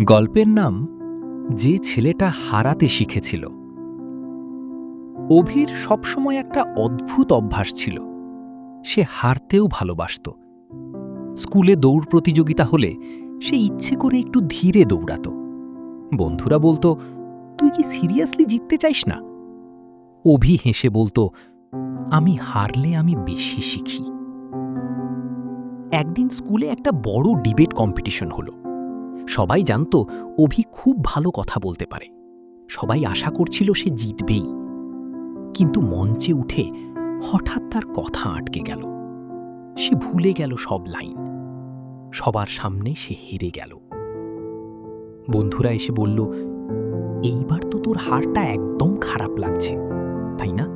গল্পের নাম যে ছেলেটা হারাতে শিখেছিল। অভির সবসময় একটা অদ্ভুত অভ্যাস ছিল, সে হারতেও ভালোবাসত। স্কুলে দৌড় প্রতিযোগিতা হলে সে ইচ্ছে করে একটু ধীরে দৌড়াত। বন্ধুরা বলতো, তুই কি সিরিয়াসলি জিততে চাইস না? অভি হেসে বলতো, আমি হারলে আমি বেশি শিখি। একদিন স্কুলে একটা বড় ডিবেট কম্পিটিশন হলো। সবাই জানতো অভি খুব ভালো কথা বলতে পারে, সবাই আশা করছিল সে জিতবেই। কিন্তু মঞ্চে উঠে হঠাৎ তার কথা আটকে গেল। সে ভুলে গেল সব লাইন। সবার সামনে সে হেরে গেল। বন্ধুরা এসে বলল, এইবার তো তোর হারটা একদম খারাপ লাগছে, তাই না?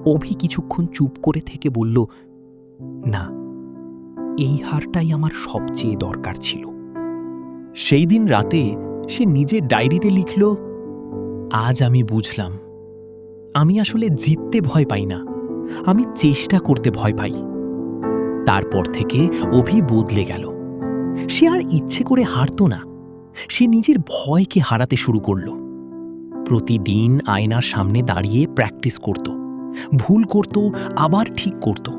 অভি কিছুক্ষণ চুপ করে থেকে বলল, না, এই হারটাই আমার সবচেয়ে দরকার ছিল। সেই দিন রাতে সে নিজের ডায়েরিতে লিখল, আজ আমি বুঝলাম, আমি আসলে জিততে ভয় পাই না, আমি চেষ্টা করতে ভয় পাই। তারপর থেকে অভি বদলে গেল। সে আর ইচ্ছে করে হারত না, সে নিজের ভয়কে হারাতে শুরু করল। প্রতিদিন আয়নার সামনে দাঁড়িয়ে প্র্যাকটিস করত, ভুল করত, আবার ঠিক করত।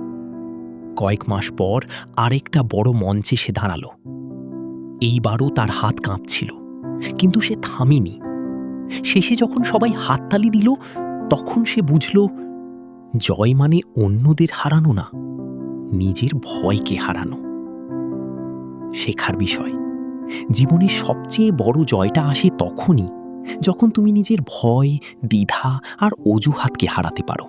কয়েক মাস পর আরেকটা বড় মঞ্চে সে দাঁড়াল। এইবারও তার হাত কাঁপছিল, কিন্তু সে থামেনি। শেষে যখন সবাই হাততালি দিল, তখন সে বুঝল, জয় মানে অন্যদের হারানো না, নিজের ভয়কে হারানো। শেখার বিষয়, জীবনের সবচেয়ে বড় জয়টা আসে তখনই, যখন তুমি নিজের ভয়, দ্বিধা আর অজুহাতকে হারাতে পারো।